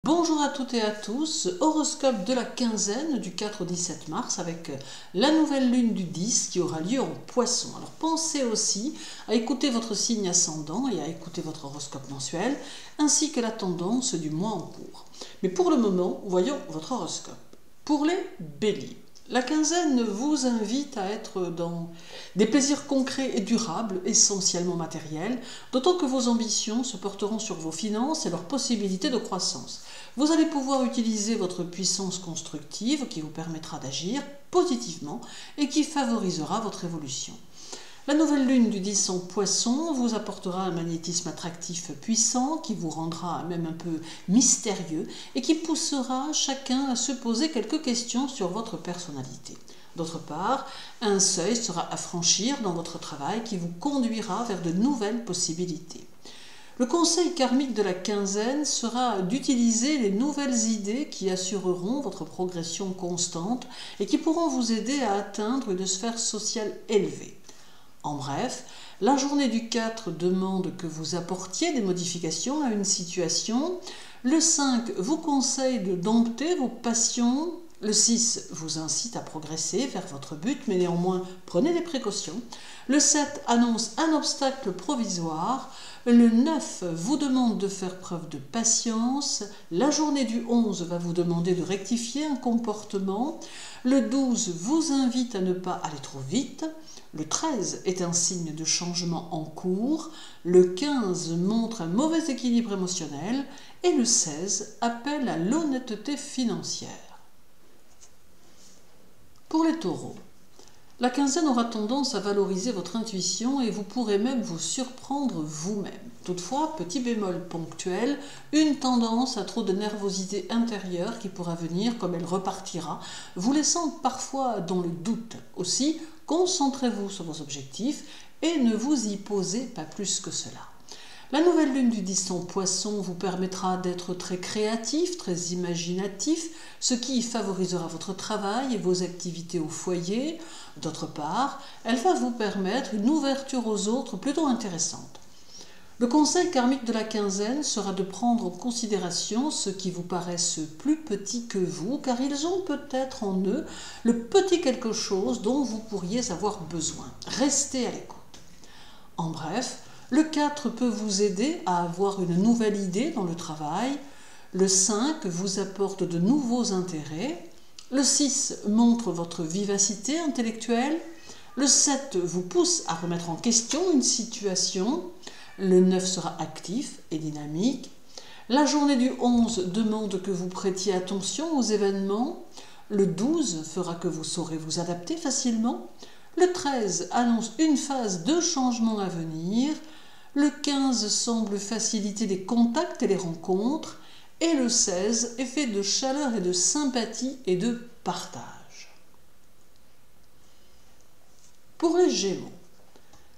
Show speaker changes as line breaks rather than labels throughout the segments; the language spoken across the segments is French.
Bonjour à toutes et à tous, horoscope de la quinzaine du 4 au 17 mars avec la nouvelle lune du 10 qui aura lieu en Poisson. Alors pensez aussi à écouter votre signe ascendant et à écouter votre horoscope mensuel ainsi que la tendance du mois en cours. Mais pour le moment, voyons votre horoscope. Pour les Béliers, la quinzaine vous invite à être dans des plaisirs concrets et durables, essentiellement matériels, d'autant que vos ambitions se porteront sur vos finances et leurs possibilités de croissance. Vous allez pouvoir utiliser votre puissance constructive qui vous permettra d'agir positivement et qui favorisera votre évolution. La nouvelle lune du 10 en Poisson vous apportera un magnétisme attractif puissant qui vous rendra même un peu mystérieux et qui poussera chacun à se poser quelques questions sur votre personnalité. D'autre part, un seuil sera à franchir dans votre travail qui vous conduira vers de nouvelles possibilités. Le conseil karmique de la quinzaine sera d'utiliser les nouvelles idées qui assureront votre progression constante et qui pourront vous aider à atteindre une sphère sociale élevée. En bref, la journée du 4 demande que vous apportiez des modifications à une situation. Le 5 vous conseille de dompter vos passions. Le 6 vous incite à progresser vers votre but, mais néanmoins prenez des précautions. Le 7 annonce un obstacle provisoire. Le 9 vous demande de faire preuve de patience. La journée du 11 va vous demander de rectifier un comportement. Le 12 vous invite à ne pas aller trop vite. Le 13 est un signe de changement en cours. Le 15 montre un mauvais équilibre émotionnel. Et le 16 appelle à l'honnêteté financière. Pour les taureaux, la quinzaine aura tendance à valoriser votre intuition et vous pourrez même vous surprendre vous-même. Toutefois, petit bémol ponctuel, une tendance à trop de nervosité intérieure qui pourra venir comme elle repartira, vous laissant parfois dans le doute. Aussi, concentrez-vous sur vos objectifs et ne vous y posez pas plus que cela. La nouvelle lune du 10 en Poisson vous permettra d'être très créatif, très imaginatif, ce qui favorisera votre travail et vos activités au foyer. D'autre part, elle va vous permettre une ouverture aux autres plutôt intéressante. Le conseil karmique de la quinzaine sera de prendre en considération ceux qui vous paraissent plus petits que vous, car ils ont peut-être en eux le petit quelque chose dont vous pourriez avoir besoin. Restez à l'écoute. En bref, le 4 peut vous aider à avoir une nouvelle idée dans le travail. Le 5 vous apporte de nouveaux intérêts. Le 6 montre votre vivacité intellectuelle. Le 7 vous pousse à remettre en question une situation. Le 9 sera actif et dynamique. La journée du 11 demande que vous prêtiez attention aux événements. Le 12 fera que vous saurez vous adapter facilement. Le 13 annonce une phase de changement à venir. Le 15 semble faciliter les contacts et les rencontres. Et le 16 est fait de chaleur et de sympathie et de partage. Pour les Gémeaux,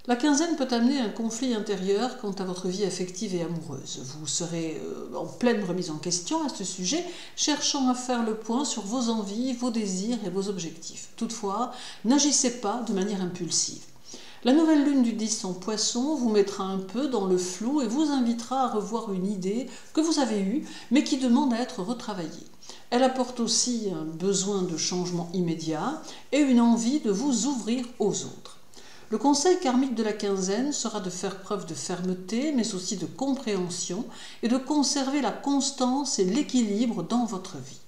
la quinzaine peut amener un conflit intérieur quant à votre vie affective et amoureuse. Vous serez en pleine remise en question à ce sujet, cherchant à faire le point sur vos envies, vos désirs et vos objectifs. Toutefois, n'agissez pas de manière impulsive. La nouvelle lune du 10 en Poisson vous mettra un peu dans le flou et vous invitera à revoir une idée que vous avez eue, mais qui demande à être retravaillée. Elle apporte aussi un besoin de changement immédiat et une envie de vous ouvrir aux autres. Le conseil karmique de la quinzaine sera de faire preuve de fermeté, mais aussi de compréhension et de conserver la constance et l'équilibre dans votre vie.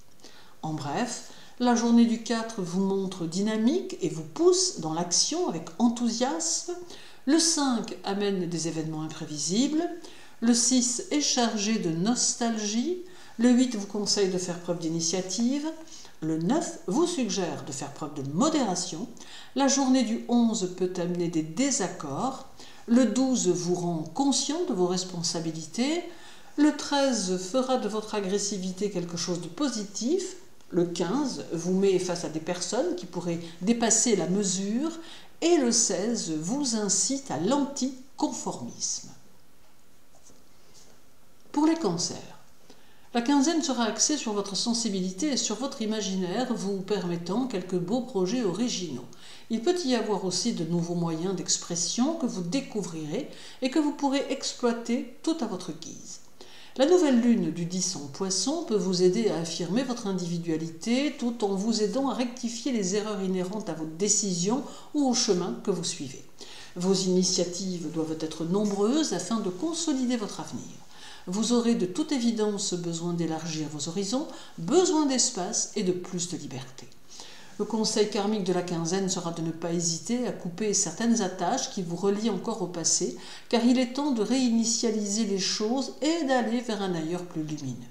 En bref, la journée du 4 vous montre dynamique et vous pousse dans l'action avec enthousiasme. Le 5 amène des événements imprévisibles. Le 6 est chargé de nostalgie. Le 8 vous conseille de faire preuve d'initiative. Le 9 vous suggère de faire preuve de modération. La journée du 11 peut amener des désaccords. Le 12 vous rend conscient de vos responsabilités. Le 13 fera de votre agressivité quelque chose de positif. Le 15 vous met face à des personnes qui pourraient dépasser la mesure. Et le 16 vous incite à l'anticonformisme. Pour les cancers, la quinzaine sera axée sur votre sensibilité et sur votre imaginaire, vous permettant quelques beaux projets originaux. Il peut y avoir aussi de nouveaux moyens d'expression que vous découvrirez et que vous pourrez exploiter tout à votre guise. La nouvelle lune du 10 en Poisson peut vous aider à affirmer votre individualité tout en vous aidant à rectifier les erreurs inhérentes à vos décisions ou au chemin que vous suivez. Vos initiatives doivent être nombreuses afin de consolider votre avenir. Vous aurez de toute évidence besoin d'élargir vos horizons, besoin d'espace et de plus de liberté. Le conseil karmique de la quinzaine sera de ne pas hésiter à couper certaines attaches qui vous relient encore au passé, car il est temps de réinitialiser les choses et d'aller vers un ailleurs plus lumineux.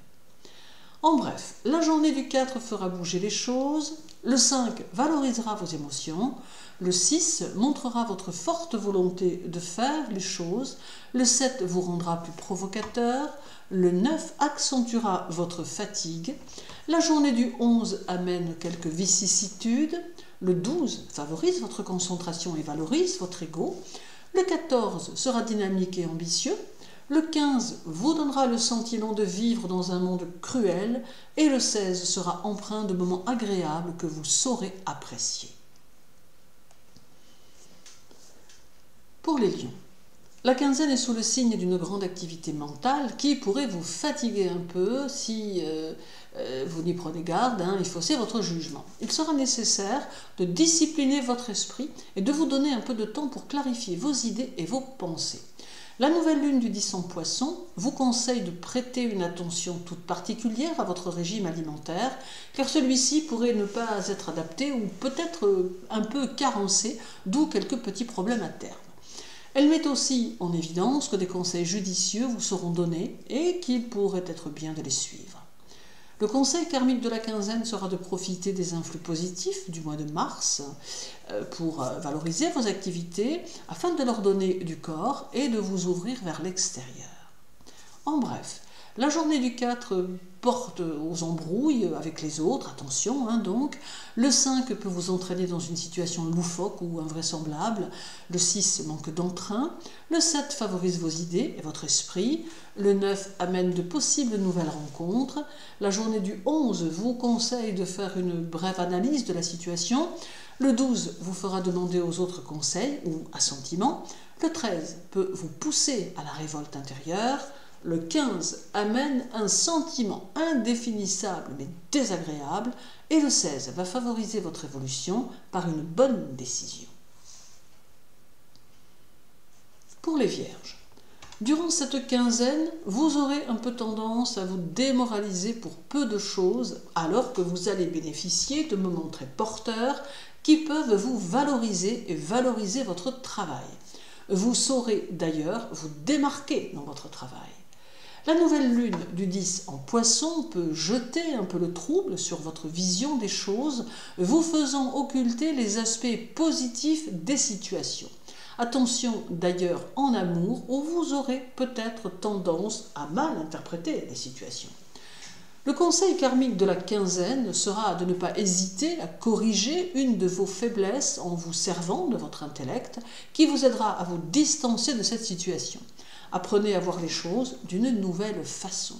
En bref, la journée du 4 fera bouger les choses, le 5 valorisera vos émotions, le 6 montrera votre forte volonté de faire les choses, le 7 vous rendra plus provocateur, le 9 accentuera votre fatigue, la journée du 11 amène quelques vicissitudes, le 12 favorise votre concentration et valorise votre ego, le 14 sera dynamique et ambitieux, le 15 vous donnera le sentiment de vivre dans un monde cruel et le 16 sera empreint de moments agréables que vous saurez apprécier. Pour les lions, la quinzaine est sous le signe d'une grande activité mentale qui pourrait vous fatiguer un peu si vous n'y prenez garde et faussez votre jugement. Il sera nécessaire de discipliner votre esprit et de vous donner un peu de temps pour clarifier vos idées et vos pensées. La nouvelle lune du 10 en Poisson vous conseille de prêter une attention toute particulière à votre régime alimentaire, car celui-ci pourrait ne pas être adapté ou peut-être un peu carencé, d'où quelques petits problèmes à terme. Elle met aussi en évidence que des conseils judicieux vous seront donnés et qu'il pourrait être bien de les suivre. Le conseil karmique de la quinzaine sera de profiter des influx positifs du mois de mars pour valoriser vos activités afin de leur donner du corps et de vous ouvrir vers l'extérieur. En bref, la journée du 4 porte aux embrouilles avec les autres, attention donc. Le 5 peut vous entraîner dans une situation loufoque ou invraisemblable. Le 6 manque d'entrain. Le 7 favorise vos idées et votre esprit. Le 9 amène de possibles nouvelles rencontres. La journée du 11 vous conseille de faire une brève analyse de la situation. Le 12 vous fera demander aux autres conseils ou assentiments. Le 13 peut vous pousser à la révolte intérieure. Le 15 amène un sentiment indéfinissable mais désagréable et le 16 va favoriser votre évolution par une bonne décision. Pour les vierges, durant cette quinzaine, vous aurez un peu tendance à vous démoraliser pour peu de choses alors que vous allez bénéficier de moments très porteurs qui peuvent vous valoriser et valoriser votre travail. Vous saurez d'ailleurs vous démarquer dans votre travail. La nouvelle lune du 10 en Poisson peut jeter un peu le trouble sur votre vision des choses, vous faisant occulter les aspects positifs des situations. Attention d'ailleurs en amour où vous aurez peut-être tendance à mal interpréter les situations. Le conseil karmique de la quinzaine sera de ne pas hésiter à corriger une de vos faiblesses en vous servant de votre intellect qui vous aidera à vous distancer de cette situation. Apprenez à voir les choses d'une nouvelle façon.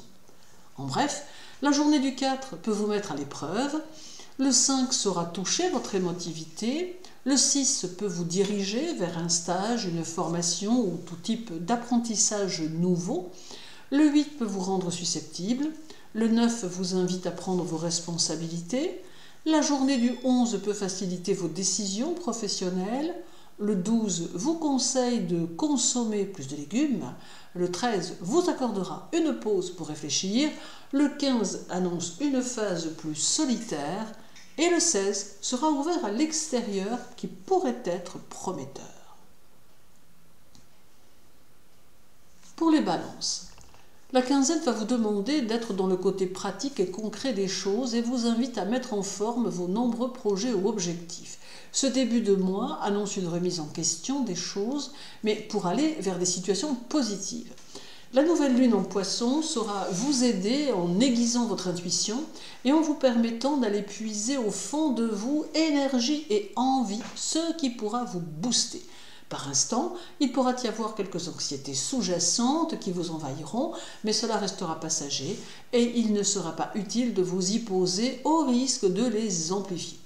En bref, la journée du 4 peut vous mettre à l'épreuve, le 5 saura toucher votre émotivité, le 6 peut vous diriger vers un stage, une formation ou tout type d'apprentissage nouveau, le 8 peut vous rendre susceptible, le 9 vous invite à prendre vos responsabilités, la journée du 11 peut faciliter vos décisions professionnelles, le 12 vous conseille de consommer plus de légumes, le 13 vous accordera une pause pour réfléchir, le 15 annonce une phase plus solitaire et le 16 sera ouvert à l'extérieur qui pourrait être prometteur. Pour les balances, la quinzaine va vous demander d'être dans le côté pratique et concret des choses et vous invite à mettre en forme vos nombreux projets ou objectifs. Ce début de mois annonce une remise en question des choses, mais pour aller vers des situations positives. La nouvelle lune en Poisson saura vous aider en aiguisant votre intuition et en vous permettant d'aller puiser au fond de vous énergie et envie, ce qui pourra vous booster. Par instant, il pourra y avoir quelques anxiétés sous-jacentes qui vous envahiront, mais cela restera passager et il ne sera pas utile de vous y poser au risque de les amplifier.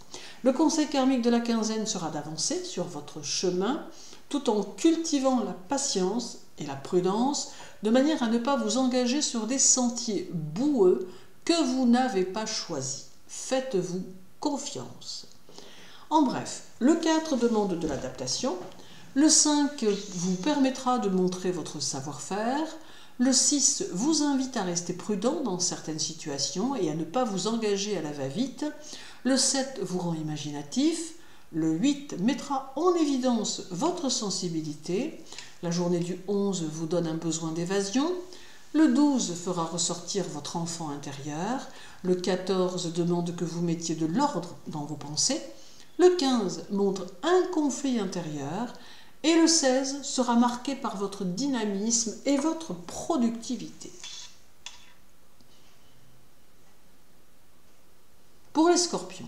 Le conseil karmique de la quinzaine sera d'avancer sur votre chemin tout en cultivant la patience et la prudence de manière à ne pas vous engager sur des sentiers boueux que vous n'avez pas choisis. Faites-vous confiance. En bref, le 4 demande de l'adaptation, le 5 vous permettra de montrer votre savoir-faire, le 6 vous invite à rester prudent dans certaines situations et à ne pas vous engager à la va-vite, le 7 vous rend imaginatif, le 8 mettra en évidence votre sensibilité, la journée du 11 vous donne un besoin d'évasion, le 12 fera ressortir votre enfant intérieur, le 14 demande que vous mettiez de l'ordre dans vos pensées, le 15 montre un conflit intérieur et le 16 sera marqué par votre dynamisme et votre productivité. Pour les scorpions,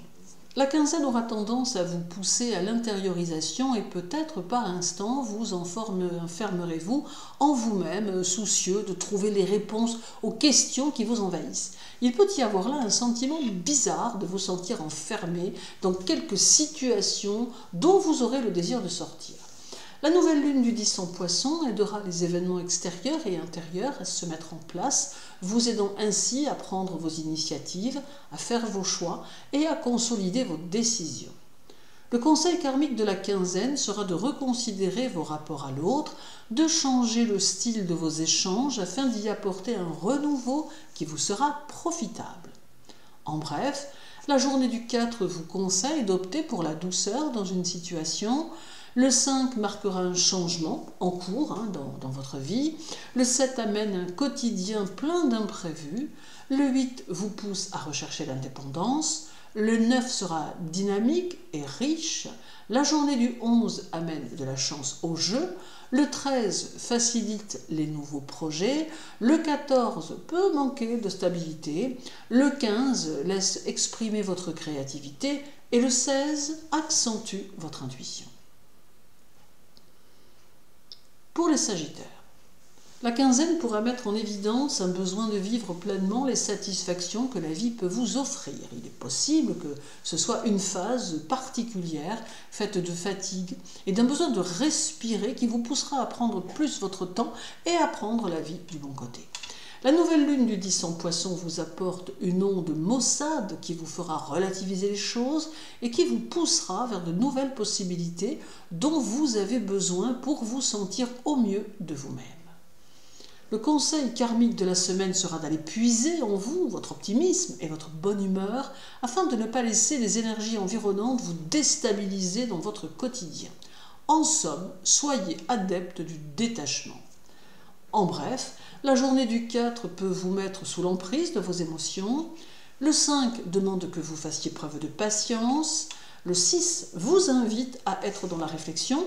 la quinzaine aura tendance à vous pousser à l'intériorisation et peut-être par instant vous enfermerez-vous en vous-même, soucieux de trouver les réponses aux questions qui vous envahissent. Il peut y avoir là un sentiment bizarre de vous sentir enfermé dans quelques situations dont vous aurez le désir de sortir. La nouvelle lune du 10 en Poisson aidera les événements extérieurs et intérieurs à se mettre en place, vous aidant ainsi à prendre vos initiatives, à faire vos choix et à consolider vos décisions. Le conseil karmique de la quinzaine sera de reconsidérer vos rapports à l'autre, de changer le style de vos échanges afin d'y apporter un renouveau qui vous sera profitable. En bref, la journée du 4 vous conseille d'opter pour la douceur dans une situation. Le 5 marquera un changement en cours dans votre vie. Le 7 amène un quotidien plein d'imprévus. Le 8 vous pousse à rechercher l'indépendance. Le 9 sera dynamique et riche. La journée du 11 amène de la chance au jeu. Le 13 facilite les nouveaux projets. Le 14 peut manquer de stabilité. Le 15 laisse exprimer votre créativité. Et le 16 accentue votre intuition. Pour les Sagittaires, la quinzaine pourra mettre en évidence un besoin de vivre pleinement les satisfactions que la vie peut vous offrir. Il est possible que ce soit une phase particulière, faite de fatigue et d'un besoin de respirer qui vous poussera à prendre plus votre temps et à prendre la vie du bon côté. La nouvelle lune du 10 en Poisson vous apporte une onde maussade qui vous fera relativiser les choses et qui vous poussera vers de nouvelles possibilités dont vous avez besoin pour vous sentir au mieux de vous-même. Le conseil karmique de la semaine sera d'aller puiser en vous votre optimisme et votre bonne humeur afin de ne pas laisser les énergies environnantes vous déstabiliser dans votre quotidien. En somme, soyez adepte du détachement. En bref, la journée du 4 peut vous mettre sous l'emprise de vos émotions. Le 5 demande que vous fassiez preuve de patience. Le 6 vous invite à être dans la réflexion.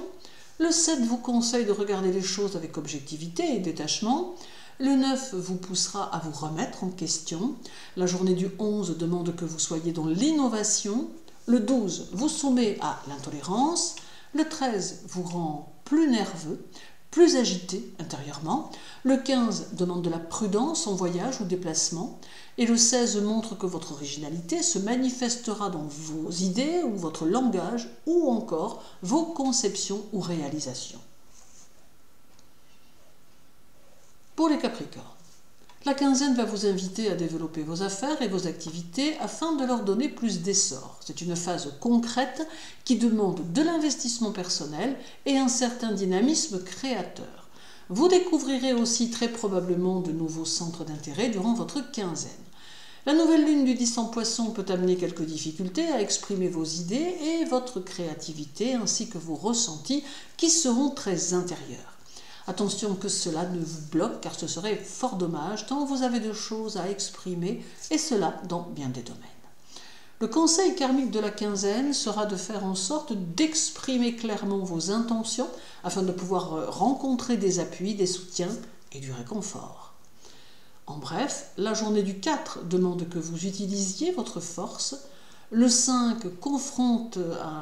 Le 7 vous conseille de regarder les choses avec objectivité et détachement. Le 9 vous poussera à vous remettre en question. La journée du 11 demande que vous soyez dans l'innovation. Le 12 vous soumet à l'intolérance. Le 13 vous rend plus nerveux, plus agité intérieurement. Le 15 demande de la prudence en voyage ou déplacement. Et le 16 montre que votre originalité se manifestera dans vos idées ou votre langage ou encore vos conceptions ou réalisations. Pour les Capricornes, la quinzaine va vous inviter à développer vos affaires et vos activités afin de leur donner plus d'essor. C'est une phase concrète qui demande de l'investissement personnel et un certain dynamisme créateur. Vous découvrirez aussi très probablement de nouveaux centres d'intérêt durant votre quinzaine. La nouvelle lune du 10 en Poisson peut amener quelques difficultés à exprimer vos idées et votre créativité ainsi que vos ressentis qui seront très intérieurs. Attention que cela ne vous bloque car ce serait fort dommage tant vous avez de choses à exprimer et cela dans bien des domaines. Le conseil karmique de la quinzaine sera de faire en sorte d'exprimer clairement vos intentions afin de pouvoir rencontrer des appuis, des soutiens et du réconfort. En bref, la journée du 4 demande que vous utilisiez votre force. Le 5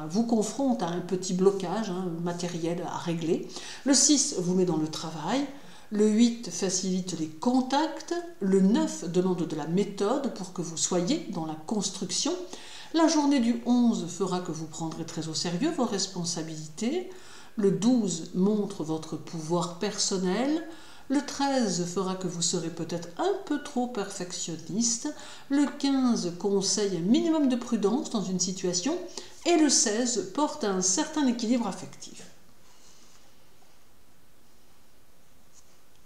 vous confronte à un petit blocage matériel à régler. Le 6 vous met dans le travail. Le 8 facilite les contacts. Le 9 demande de la méthode pour que vous soyez dans la construction. La journée du 11 fera que vous prendrez très au sérieux vos responsabilités. Le 12 montre votre pouvoir personnel. Le 13 fera que vous serez peut-être un peu trop perfectionniste. Le 15 conseille un minimum de prudence dans une situation. Et le 16 porte un certain équilibre affectif.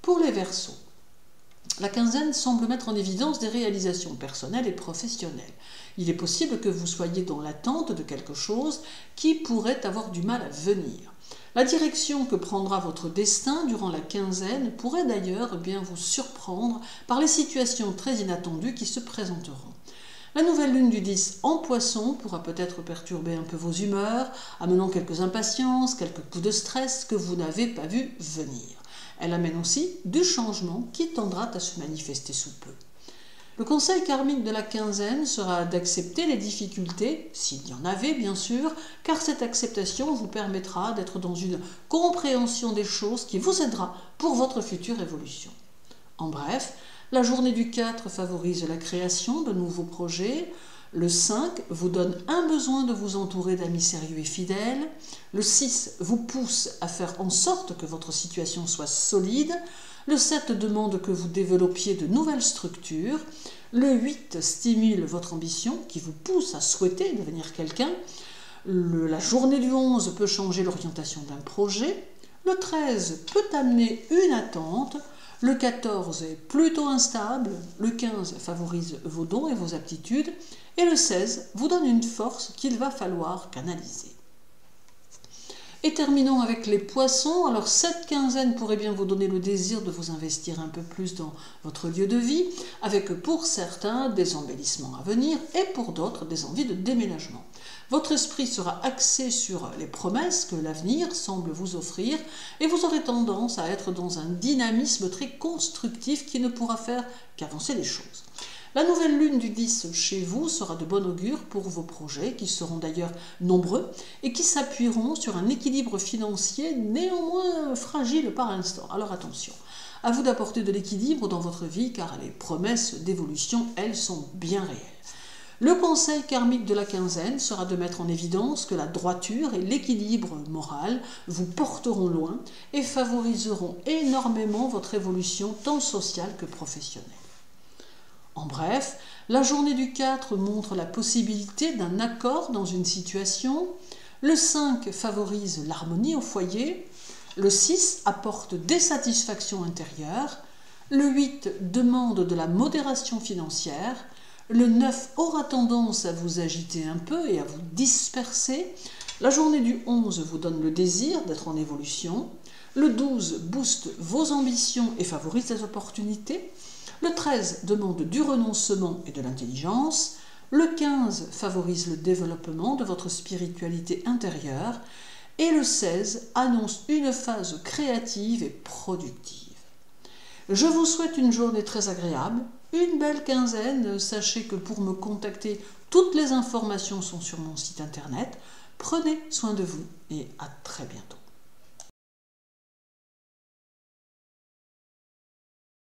Pour les Verseaux, la quinzaine semble mettre en évidence des réalisations personnelles et professionnelles. Il est possible que vous soyez dans l'attente de quelque chose qui pourrait avoir du mal à venir. La direction que prendra votre destin durant la quinzaine pourrait d'ailleurs bien vous surprendre par les situations très inattendues qui se présenteront. La nouvelle lune du 10 en Poisson pourra peut-être perturber un peu vos humeurs, amenant quelques impatiences, quelques coups de stress que vous n'avez pas vu venir. Elle amène aussi du changement qui tendra à se manifester sous peu. Le conseil karmique de la quinzaine sera d'accepter les difficultés, s'il y en avait bien sûr, car cette acceptation vous permettra d'être dans une compréhension des choses qui vous aidera pour votre future évolution. En bref, la journée du 4 favorise la création de nouveaux projets. Le 5 vous donne un besoin de vous entourer d'amis sérieux et fidèles. Le 6 vous pousse à faire en sorte que votre situation soit solide. Le 7 demande que vous développiez de nouvelles structures. Le 8 stimule votre ambition qui vous pousse à souhaiter devenir quelqu'un. La journée du 11 peut changer l'orientation d'un projet. Le 13 peut amener une attente. Le 14 est plutôt instable. Le 15 favorise vos dons et vos aptitudes. Et le 16 vous donne une force qu'il va falloir canaliser. Et terminons avec les Poissons. Alors cette quinzaine pourrait bien vous donner le désir de vous investir un peu plus dans votre lieu de vie, avec pour certains des embellissements à venir et pour d'autres des envies de déménagement. Votre esprit sera axé sur les promesses que l'avenir semble vous offrir et vous aurez tendance à être dans un dynamisme très constructif qui ne pourra faire qu'avancer les choses. La nouvelle lune du 10 chez vous sera de bon augure pour vos projets, qui seront d'ailleurs nombreux et qui s'appuieront sur un équilibre financier néanmoins fragile par instant. Alors attention, à vous d'apporter de l'équilibre dans votre vie car les promesses d'évolution, elles, sont bien réelles. Le conseil karmique de la quinzaine sera de mettre en évidence que la droiture et l'équilibre moral vous porteront loin et favoriseront énormément votre évolution tant sociale que professionnelle. En bref, la journée du 4 montre la possibilité d'un accord dans une situation. Le 5 favorise l'harmonie au foyer. Le 6 apporte des satisfactions intérieures. Le 8 demande de la modération financière. Le 9 aura tendance à vous agiter un peu et à vous disperser. La journée du 11 vous donne le désir d'être en évolution. Le 12 booste vos ambitions et favorise les opportunités. Le 13 demande du renoncement et de l'intelligence. Le 15 favorise le développement de votre spiritualité intérieure. Et le 16 annonce une phase créative et productive. Je vous souhaite une journée très agréable, une belle quinzaine. Sachez que pour me contacter, toutes les informations sont sur mon site internet. Prenez soin de vous et à très bientôt.